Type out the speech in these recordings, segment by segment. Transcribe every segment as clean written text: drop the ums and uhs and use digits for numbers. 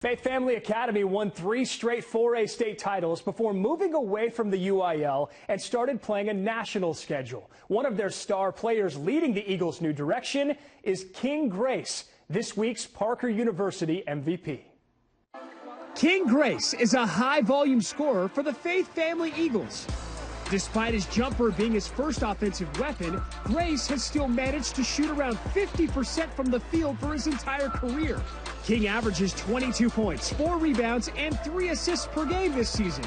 Faith Family Academy won 3 straight 4A state titles before moving away from the UIL and started playing a national schedule. One of their star players leading the Eagles' new direction is King Grace, this week's Parker University MVP. King Grace is a high-volume scorer for the Faith Family Eagles. Despite his jumper being his first offensive weapon, Grace has still managed to shoot around 50% from the field for his entire career. King averages 22 points, 4 rebounds, and 3 assists per game this season.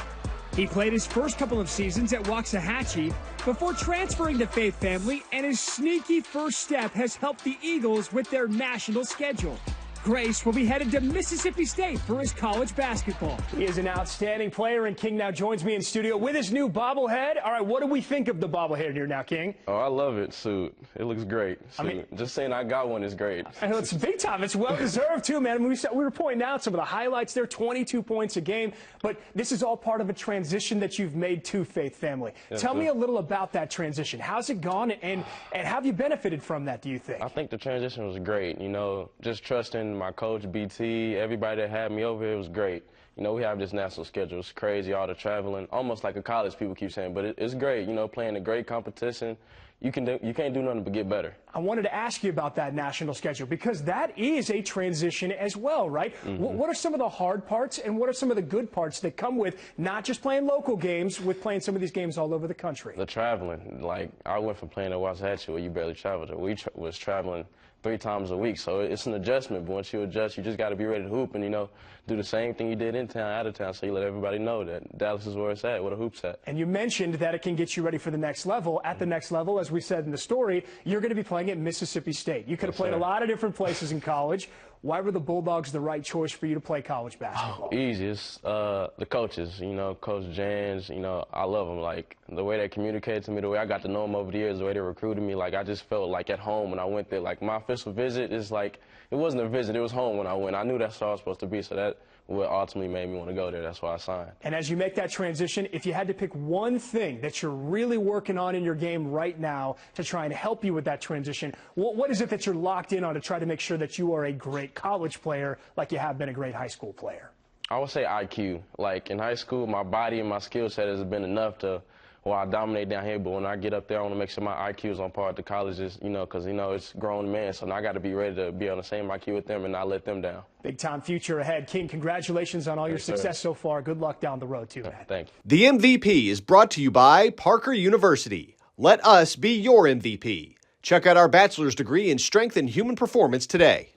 He played his first couple of seasons at Waxahachie before transferring to Faith Family, and his sneaky first step has helped the Eagles with their national schedule. Grace will be headed to Mississippi State for his college basketball. He is an outstanding player, and King now joins me in studio with his new bobblehead. All right, what do we think of the bobblehead here now, King? Oh, I love it, Suit. It looks great. I mean, just saying I got one is great. It's big time. It's well-deserved, too, man. We were pointing out some of the highlights there, 22 points a game. But this is all part of a transition that you've made to Faith Family. Yes, Tell me a little about that transition. How's it gone, and have you benefited from that, do you think? I think the transition was great. You know, just trusting my coach, BT, everybody that had me over here, was great. You know, we have this national schedule. It's crazy, all the traveling, almost like a college, people keep saying, but it's great. You know, playing a great competition. You can't do nothing but get better. I wanted to ask you about that national schedule because that is a transition as well, right? What are some of the hard parts and what are some of the good parts that come with not just playing local games, with playing some of these games all over the country? The traveling. Like, I went from playing at Waxahachie where you barely traveled to. We was traveling 3 times a week, so it's an adjustment. But once you adjust, you just got to be ready to hoop and, you know, do the same thing you did in town, out of town, so you let everybody know that Dallas is where it's at, where the hoop's at. And you mentioned that it can get you ready for the next level. At the next level, as we said in the story, you're going to be playing at Mississippi State. You could have played a lot of different places in college. Why were the Bulldogs the right choice for you to play college basketball? Easy. It's the coaches, you know, Coach Jans, you know, I love them. Like, the way they communicated to me, the way I got to know them over the years, the way they recruited me, like, I just felt like at home when I went there. Like, my official visit is like, it wasn't a visit, it was home when I went. I knew that's where I was supposed to be, so that what ultimately made me want to go there. That's why I signed. And as you make that transition, if you had to pick one thing that you're really working on in your game right now to try and help you with that transition, what is it that you're locked in on to try to make sure that you are a great college player like you have been a great high school player? I would say IQ. Like, in high school, my body and my skill set has been enough to, well, I dominate down here, but when I get up there, I want to make sure my IQ is on par with the colleges, you know, because, you know, it's grown men, so now I got to be ready to be on the same IQ with them and not let them down. Big-time future ahead. King, congratulations on all your success so far. Good luck down the road, too, man. Thank you. The MVP is brought to you by Parker University. Let us be your MVP. Check out our bachelor's degree in strength and human performance today.